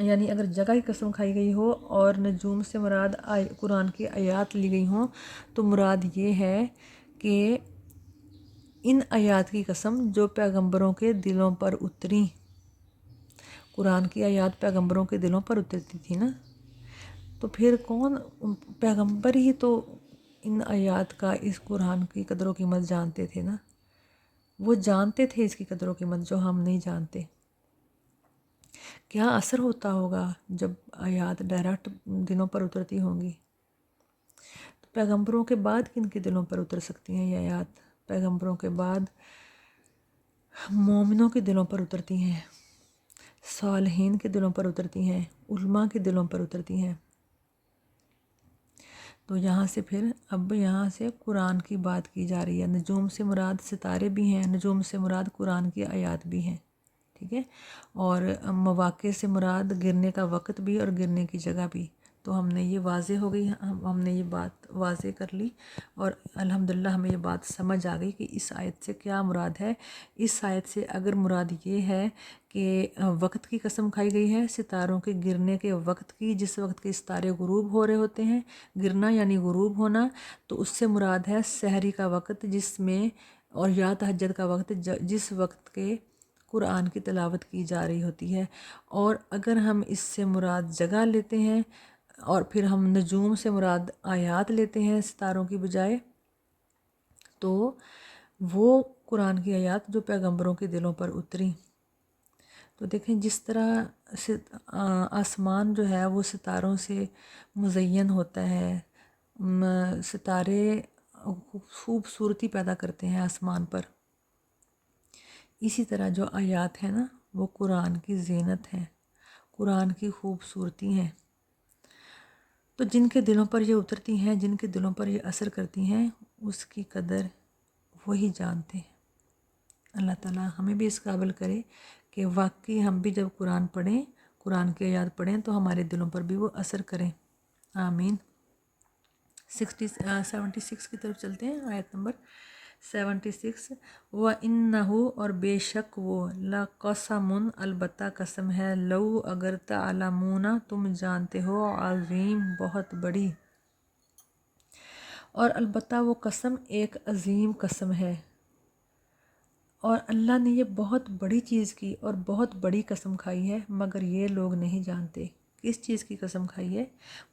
یعنی اگر جگہ کی قسم کھائی گئی ہو اور نجوم سے مراد قرآن کی آیات لی گئی ہوں تو مراد یہ ہے کہ ان آیات کی قسم جو پیغمبروں کے دلوں پر اتری، قرآن کی آیات پیغمبروں کے دلوں پر اترتی تھی نا، تو پھر کون، پیغمبر ہی تو ان آیات کا، اس قرآن کی قدر و قیمت جانتے تھے نا، وہ جانتے تھے اس کی قدر و قیمت جو ہم نہیں جانتے۔ کیا اثر ہوتا ہوگا جب آیات ڈائریکٹ دلوں پر اترتی ہوں گی؟ تو پیغمبروں کے بعد کن کے دلوں پر اتر سکتی ہیں یہ آیات؟ پیغمبروں کے بعد مومنوں کے دلوں پر اترتی ہیں، صالحین کے دلوں پر اترتی ہیں، علماء کے دلوں پر اترتی ہیں۔ تو یہاں سے پھر اب یہاں سے قرآن کی بات کی جا رہی ہے۔ نجوم سے مراد ستارے بھی ہیں، نجوم سے مراد قرآن کی آیات بھی ہیں، ٹھیک ہے، اور مواقع سے مراد گرنے کا وقت بھی اور گرنے کی جگہ بھی۔ تو ہم نے یہ واضح ہو گئی، ہم نے یہ بات واضح کر لی، اور الحمدللہ ہمیں یہ بات سمجھ آ گئی کہ اس آیت سے کیا مراد ہے۔ اس آیت سے اگر مراد یہ ہے کہ وقت کی قسم کھائی گئی ہے، ستاروں کے گرنے کے وقت کی، جس وقت کے ستارے غروب ہو رہے ہوتے ہیں، گرنا یعنی غروب ہونا، تو اس سے مراد ہے سحری کا وقت جس میں، اور یا تہجد کا وقت جس وقت کے قرآن کی تلاوت کی جا رہی ہوتی ہے۔ اور اگر ہم اس سے مراد جگہ لیتے ہیں اور پھر ہم نجوم سے مراد آیات لیتے ہیں ستاروں کی بجائے، تو وہ قرآن کی آیات جو پیغمبروں کے دلوں پر اتری۔ تو دیکھیں جس طرح آسمان جو ہے وہ ستاروں سے مزین ہوتا ہے، ستارے خوبصورتی پیدا کرتے ہیں آسمان پر، اسی طرح جو آیات ہیں نا وہ قرآن کی زینت ہیں، قرآن کی خوبصورتی ہیں۔ تو جن کے دلوں پر یہ اترتی ہیں، جن کے دلوں پر یہ اثر کرتی ہیں، اس کی قدر وہی جانتے ہیں۔ اللہ تعالیٰ ہمیں بھی اس قابل کرے کہ واقعی ہم بھی جب قرآن پڑھیں، قرآن کی آیات پڑھیں تو ہمارے دلوں پر بھی وہ اثر کریں، آمین۔ 76 کی طرف چلتے ہیں، آیت نمبر 76۔ وَإِنَّهُ، اور بے شک وہ، لَقَسَمٌ، البتہ قسم ہے، لو اگر تعلمون، تم جانتے ہو، عظیم، بہت بڑی۔ اور البتہ وہ قسم ایک عظیم قسم ہے، اور اللہ نے یہ بہت بڑی چیز کی اور بہت بڑی قسم کھائی ہے، مگر یہ لوگ نہیں جانتے۔ کس چیز کی قسم کھائی ہے؟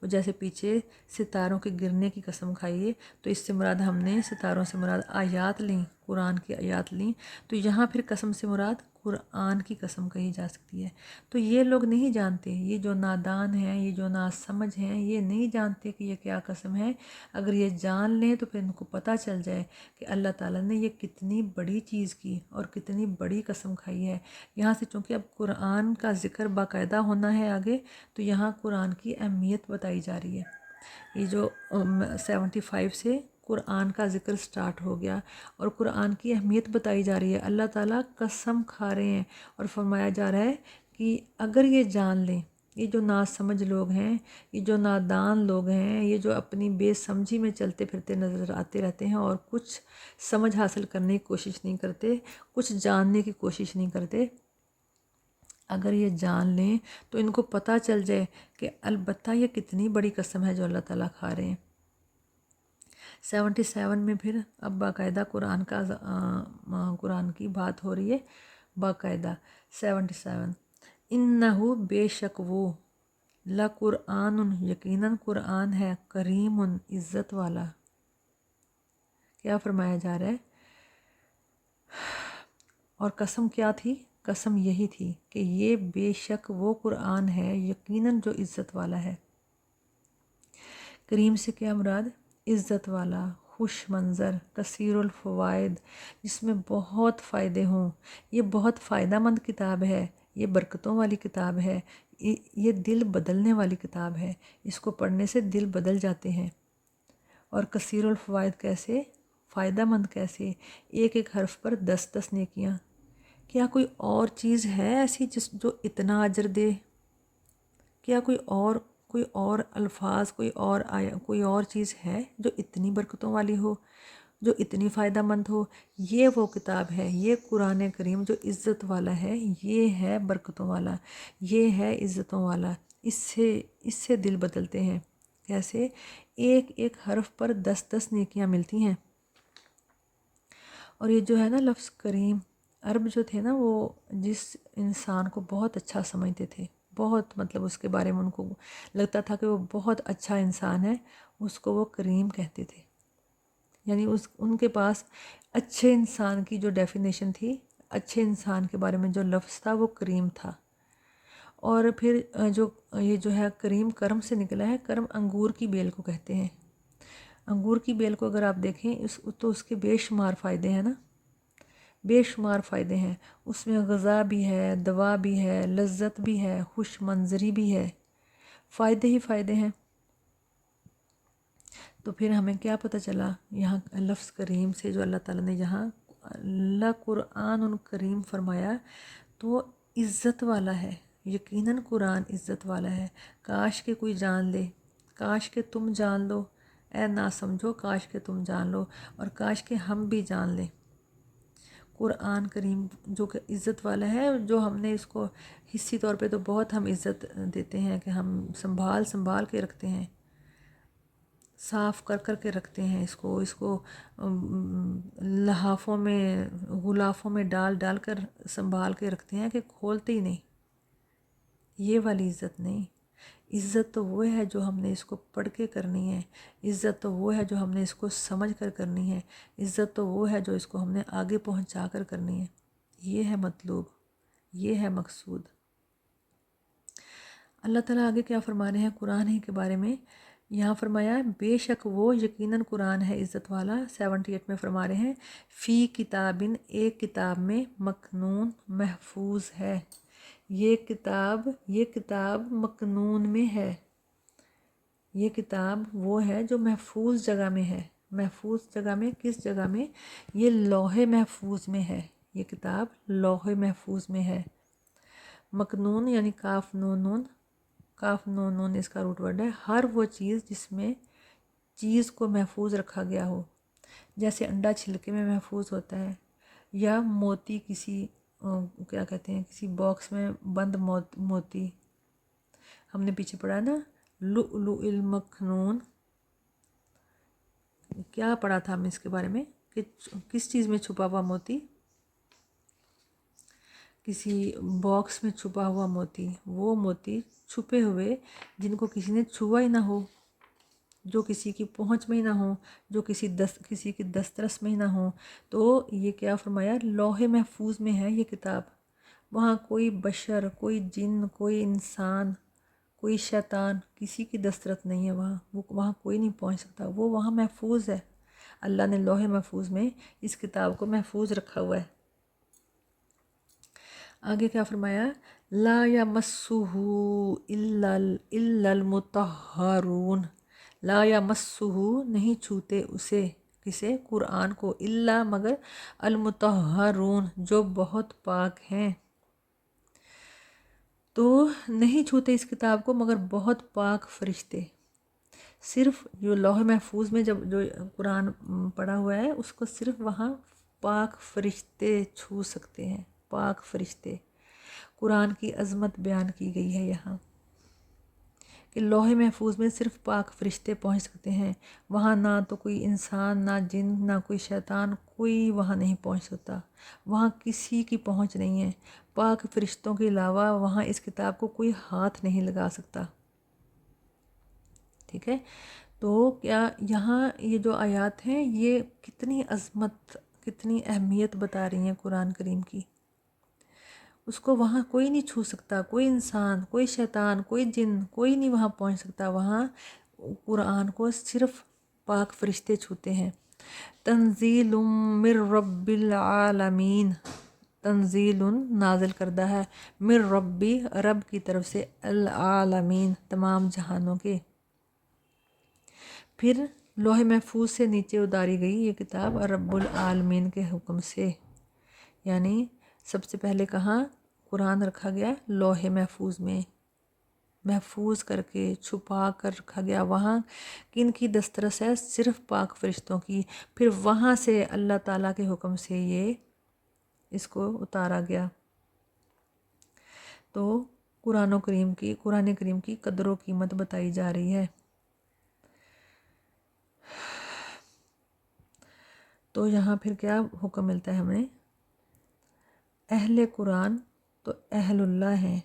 وہ جیسے پیچھے ستاروں کے گرنے کی قسم کھائی ہے، تو اس سے مراد ہم نے ستاروں سے مراد آیات لیں، قرآن کی آیات لیں، تو یہاں پھر قسم سے مراد قرآن کی قسم کہی جا سکتی ہے۔ تو یہ لوگ نہیں جانتے، یہ جو نادان ہیں، یہ جو ناسمجھ ہیں، یہ نہیں جانتے کہ یہ کیا قسم ہے۔ اگر یہ جان لیں تو پھر ان کو پتہ چل جائے کہ اللہ تعالیٰ نے یہ کتنی بڑی چیز کی اور کتنی بڑی قسم کھائی ہے۔ یہاں سے چونکہ اب قرآن کا ذکر باقاعدہ ہونا ہے آگے، تو یہاں قرآن کی اہمیت بتائی جا رہی ہے۔ یہ جو 75 سے قرآن کا ذکر سٹارٹ ہو گیا اور قرآن کی اہمیت بتائی جا رہی ہے، اللہ تعالیٰ قسم کھا رہے ہیں اور فرمایا جا رہا ہے کہ اگر یہ جان لیں، یہ جو ناسمجھ لوگ ہیں، یہ جو نادان لوگ ہیں، یہ جو اپنی بے سمجھی میں چلتے پھرتے نظر آتے رہتے ہیں اور کچھ سمجھ حاصل کرنے کی کوشش نہیں کرتے، کچھ جاننے کی کوشش نہیں کرتے، اگر یہ جان لیں تو ان کو پتہ چل جائے کہ البتہ یہ کتنی بڑی قسم ہے جو اللہ تعالیٰ کھا رہے ہیں۔ 77 میں پھر اب باقاعدہ قرآن کی بات ہو رہی ہے باقاعدہ۔ 77، انہو، بے شک وہ، لقرآن، یقیناً قرآن ہے، کریم، عزت والا۔ کیا فرمایا جا رہا ہے؟ اور قسم کیا تھی؟ قسم یہی تھی کہ یہ بے شک وہ قرآن ہے، یقیناً جو عزت والا ہے۔ کریم سے کیا مراد؟ عزت والا، خوش منظر، کثیر الفوائد، جس میں بہت فائدے ہوں۔ یہ بہت فائدہ مند کتاب ہے، یہ برکتوں والی کتاب ہے، یہ دل بدلنے والی کتاب ہے، اس کو پڑھنے سے دل بدل جاتے ہیں۔ اور کثیر الفوائد کیسے؟ فائدہ مند کیسے؟ ایک ایک حرف پر 10 نیکیاں۔ کیا کوئی اور چیز ہے ایسی جو اتنا اجر دے؟ کیا کوئی اور الفاظ، کوئی اور چیز ہے جو اتنی برکتوں والی ہو؟ جو اتنی فائدہ مند ہو۔ یہ وہ کتاب ہے، یہ قرآن کریم جو عزت والا ہے، یہ ہے برکتوں والا، یہ ہے عزتوں والا۔ اس سے دل بدلتے ہیں۔ کیسے؟ ایک ایک حرف پر 10 نیکیاں ملتی ہیں۔ اور یہ جو ہے نا لفظ کریم، عرب جو تھے نا وہ جس انسان کو بہت اچھا سمجھتے تھے، بہت مطلب اس کے بارے میں ان کو لگتا تھا کہ وہ بہت اچھا انسان ہے، اس کو وہ کریم کہتے تھے۔ یعنی ان کے پاس اچھے انسان کی جو ڈیفینیشن تھی، اچھے انسان کے بارے میں جو لفظ تھا وہ کریم تھا۔ اور پھر یہ جو ہے کریم کرم سے نکلا ہے۔ کرم انگور کی بیل کو کہتے ہیں۔ انگور کی بیل کو اگر آپ دیکھیں تو اس کے بے شمار فائدے ہیں نا، بے شمار فائدے ہیں۔ اس میں غذا بھی ہے، دوا بھی ہے، لذت بھی ہے، خوش منظری بھی ہے، فائدے ہی فائدے ہیں۔ تو پھر ہمیں کیا پتہ چلا یہاں لفظ کریم سے جو اللہ تعالیٰ نے یہاں اللہ قرآن کریم فرمایا تو عزت والا ہے، یقیناً قرآن عزت والا ہے۔ کاش کہ کوئی جان لے، کاش کہ تم جان لو، اے نہ سمجھو، کاش کہ تم جان لو، اور کاش کہ ہم بھی جان لیں۔ قرآن کریم جو کہ عزت والا ہے، جو ہم نے اس کو حصی طور پہ تو بہت ہم عزت دیتے ہیں کہ ہم سنبھال کے رکھتے ہیں، صاف کر کے رکھتے ہیں اس کو لحافوں میں غلافوں میں ڈال کر سنبھال کے رکھتے ہیں کہ کھولتے ہی نہیں۔ یہ والی عزت نہیں۔ عزت تو وہ ہے جو ہم نے اس کو پڑھ کے کرنی ہے، عزت تو وہ ہے جو ہم نے اس کو سمجھ کر کرنی ہے، عزت تو وہ ہے جو اس کو ہم نے آگے پہنچا کر کرنی ہے۔ یہ ہے مطلوب، یہ ہے مقصود۔ اللہ تعالیٰ آگے کیا فرما رہے ہیں قرآن ہی کے بارے میں؟ یہاں فرمایا بے شک وہ یقیناً قرآن ہے عزت والا۔ 78 میں فرما رہے ہیں فی کتابن، ایک کتاب میں، مکنون محفوظ ہے۔ یہ کتاب مکنون میں ہے۔ یہ کتاب وہ ہے جو محفوظ جگہ میں ہے۔ محفوظ جگہ میں کس جگہ میں؟ یہ لوح محفوظ میں ہے۔ یہ کتاب لوح محفوظ میں ہے۔ مکنون یعنی کاف نون نون اس کا روٹ ورڈ ہے۔ ہر وہ چیز جس میں چیز کو محفوظ رکھا گیا ہو، جیسے انڈا چھلکے میں محفوظ ہوتا ہے، یا موتی کسی کیا کہتے ہیں کسی باکس میں بند موتی، ہم نے پیچھے پڑھا نا لؤلؤ المکنون، کیا پڑھا تھا ہم اس کے بارے میں کہ کس چیز میں چھپا ہوا موتی؟ کسی باکس میں چھپا ہوا موتی، وہ موتی چھپے ہوئے جن کو کسی نے چھوا ہی نہ ہو، جو کسی کی پہنچ میں ہی نہ ہو، جو کسی کی دسترس میں ہی نہ ہو۔ تو یہ کیا فرمایا؟ لوح محفوظ میں ہے یہ کتاب۔ وہاں کوئی بشر، کوئی جن، کوئی انسان، کوئی شیطان، کسی کی دسترس نہیں ہے وہاں کوئی نہیں پہنچ سکتا، وہ وہاں محفوظ ہے۔ اللہ نے لوح محفوظ میں اس کتاب کو محفوظ رکھا ہوا ہے۔ آگے کیا فرمایا؟ لا یمسہ الا المطہرون، لا یمسہ نہیں چھوتے اسے، کسے؟ قرآن کو، الا مگر المطہرون جو بہت پاک ہیں۔ تو نہیں چھوتے اس کتاب کو مگر بہت پاک فرشتے۔ صرف جو لوح محفوظ میں جو قرآن پڑھا ہوا ہے اس کو صرف وہاں پاک فرشتے چھو سکتے ہیں، پاک فرشتے۔ قرآن کی عظمت بیان کی گئی ہے یہاں کہ لوح محفوظ میں صرف پاک فرشتے پہنچ سکتے ہیں، وہاں نہ تو کوئی انسان، نہ جن، نہ کوئی شیطان، کوئی وہاں نہیں پہنچ سکتا، وہاں کسی کی پہنچ نہیں ہے۔ پاک فرشتوں کے علاوہ وہاں اس کتاب کو کوئی ہاتھ نہیں لگا سکتا۔ ٹھیک ہے؟ تو کیا یہاں یہ جو آیات ہیں یہ کتنی عظمت، کتنی اہمیت بتا رہی ہیں قرآن کریم کی۔ اس کو وہاں کوئی نہیں چھو سکتا، کوئی انسان، کوئی شیطان، کوئی جن، کوئی نہیں وہاں پہنچ سکتا، وہاں قرآن کو صرف پاک فرشتے چھوتے ہیں۔ تنزیل من رب العالمین، تنزیل نازل کردہ ہے، من ربی رب کی طرف سے، العالمین تمام جہانوں کے۔ پھر لوح محفوظ سے نیچے اتاری گئی یہ کتاب رب العالمین کے حکم سے، یعنی سب سے پہلے کہاں قرآن رکھا گیا؟ لوح محفوظ میں۔ محفوظ کر کے چھپا کر رکھا گیا۔ وہاں کن کی دسترس ہے؟ صرف پاک فرشتوں کی۔ پھر وہاں سے اللہ تعالیٰ کے حکم سے یہ اس کو اتارا گیا۔ تو قرآن کریم کی قدر و قیمت بتائی جا رہی ہے۔ تو یہاں پھر کیا حکم ملتا ہے ہمیں؟ اہل قرآن تو اہل اللہ ہیں،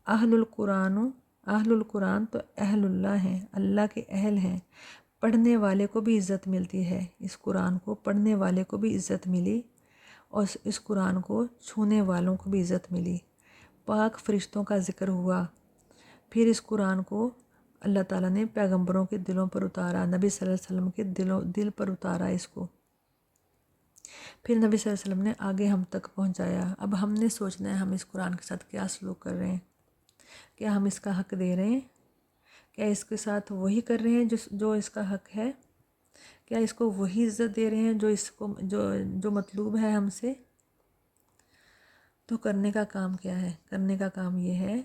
اہل القرآن تو اہل اللہ ہیں، اللہ کے اہل ہیں۔ پڑھنے والے کو بھی عزت ملتی ہے، اس قرآن کو پڑھنے والے کو بھی عزت ملی، اور اس قرآن کو چھونے والوں کو بھی عزت ملی۔ پاک فرشتوں کا ذکر ہوا، پھر اس قرآن کو اللہ تعالیٰ نے پیغمبروں کے دلوں پر اتارا، نبی صلی اللہ علیہ وسلم کے دل پر اتارا اس کو، پھر نبی صلی اللہ علیہ وسلم نے آگے ہم تک پہنچایا۔ اب ہم نے سوچنا ہے ہم اس قرآن کے ساتھ کیا سلوک کر رہے ہیں، کیا ہم اس کا حق دے رہے ہیں، کیا اس کے ساتھ وہی کر رہے ہیں جو اس کا حق ہے، کیا اس کو وہی عزت دے رہے ہیں جو مطلوب ہے ہم سے۔ تو کرنے کا کام کیا ہے؟ کرنے کا کام یہ ہے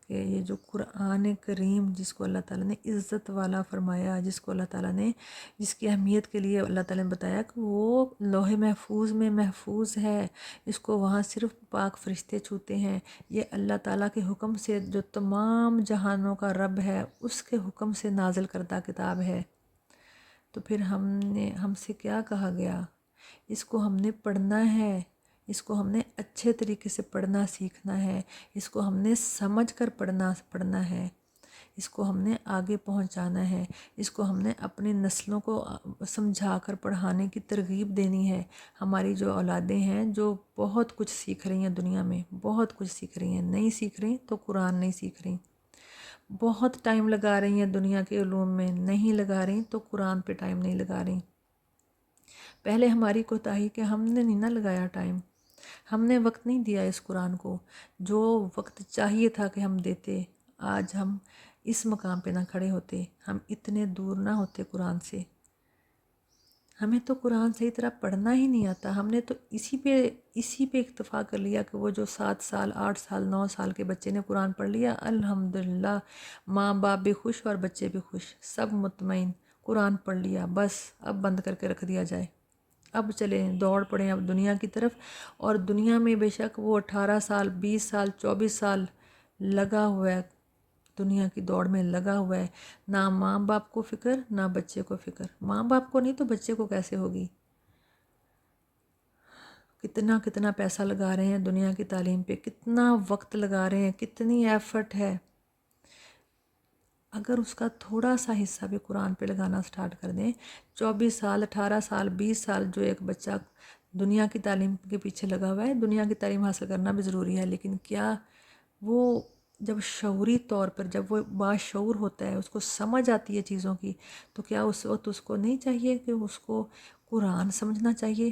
کہ یہ جو قرآن کریم جس کو اللہ تعالیٰ نے عزت والا فرمایا، جس کو اللہ تعالیٰ نے جس کی اہمیت کے لیے اللہ تعالیٰ نے بتایا کہ وہ لوح محفوظ میں محفوظ ہے، اس کو وہاں صرف پاک فرشتے چھوتے ہیں، یہ اللہ تعالیٰ کے حکم سے جو تمام جہانوں کا رب ہے اس کے حکم سے نازل کردہ کتاب ہے۔ تو پھر ہم سے کیا کہا گیا؟ اس کو ہم نے پڑھنا ہے، اس کو ہم نے اچھے طریقے سے پڑھنا سیکھنا ہے، اس کو ہم نے سمجھ کر پڑھنا ہے، اس کو ہم نے آگے پہنچانا ہے، اس کو ہم نے اپنی نسلوں کو سمجھا کر پڑھانے کی ترغیب دینی ہے۔ ہماری جو اولادیں ہیں جو بہت کچھ سیکھ رہی ہیں دنیا میں، بہت کچھ سیکھ رہی ہیں، نہیں سیکھ رہی تو قرآن نہیں سیکھ رہی، بہت ٹائم لگا رہی ہیں دنیا کے علوم میں، نہیں لگا رہی تو قرآن پہ ٹائم نہیں لگا رہی۔ پہلے ہماری کوتاہی کہ ہم نے نہیں نہ لگایا ٹائم، ہم نے وقت نہیں دیا اس قرآن کو، جو وقت چاہیے تھا کہ ہم دیتے، آج ہم اس مقام پہ نہ کھڑے ہوتے، ہم اتنے دور نہ ہوتے قرآن سے۔ ہمیں تو قرآن صحیح طرح پڑھنا ہی نہیں آتا، ہم نے تو اسی پہ اکتفا کر لیا کہ وہ جو 7 سال 8 سال 9 سال کے بچے نے قرآن پڑھ لیا، الحمدللہ، ماں باپ بھی خوش اور بچے بھی خوش، سب مطمئن، قرآن پڑھ لیا، بس اب بند کر کے رکھ دیا جائے، اب چلیں دوڑ پڑیں اب دنیا کی طرف۔ اور دنیا میں بے شک وہ 18 سال 20 سال 24 سال لگا ہوا ہے، دنیا کی دوڑ میں لگا ہوا ہے، نہ ماں باپ کو فکر نہ بچے کو فکر، ماں باپ کو نہیں تو بچے کو کیسے ہوگی۔ کتنا پیسہ لگا رہے ہیں دنیا کی تعلیم پہ، کتنا وقت لگا رہے ہیں، کتنی ایفرٹ ہے۔ اگر اس کا تھوڑا سا حصہ بھی قرآن پہ لگانا سٹارٹ کر دیں، 24 سال 18 سال 20 سال جو ایک بچہ دنیا کی تعلیم کے پیچھے لگا ہوا ہے، دنیا کی تعلیم حاصل کرنا بھی ضروری ہے، لیکن کیا وہ جب شعوری طور پر جب وہ باشعور ہوتا ہے، اس کو سمجھ آتی ہے چیزوں کی، تو کیا اس وقت اس کو نہیں چاہیے کہ اس کو قرآن سمجھنا چاہیے،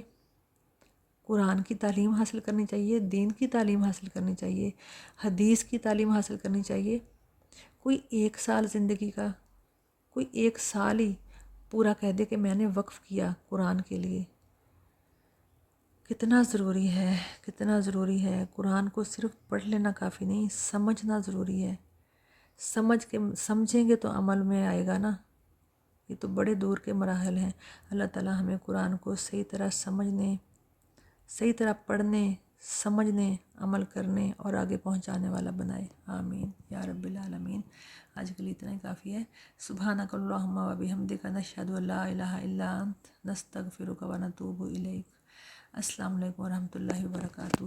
قرآن کی تعلیم حاصل کرنی چاہیے، دین کی تعلیم حاصل کرنی چاہیے، حدیث کی تعلیم حاصل کرنی چاہیے۔ کوئی 1 سال زندگی کا، کوئی 1 سال ہی پورا کہہ دے کہ میں نے وقف کیا قرآن کے لیے، کتنا ضروری ہے، کتنا ضروری ہے۔ قرآن کو صرف پڑھ لینا کافی نہیں، سمجھنا ضروری ہے، سمجھیں گے تو عمل میں آئے گا نا، یہ تو بڑے دور کے مراحل ہیں۔ اللہ تعالیٰ ہمیں قرآن کو صحیح طرح سمجھنے، صحیح طرح پڑھنے، سمجھنے، عمل کرنے اور آگے پہنچانے والا بنائے، آمین یا رب العالمین۔ آج کے لیے اتنا ہی کافی ہے۔ سبحانک اللہم و بحمدک، نشہد ان لا الہ الا انت، نستغفرک و نتوب الیک۔ السلام علیکم ورحمۃ اللہ وبرکاتہ۔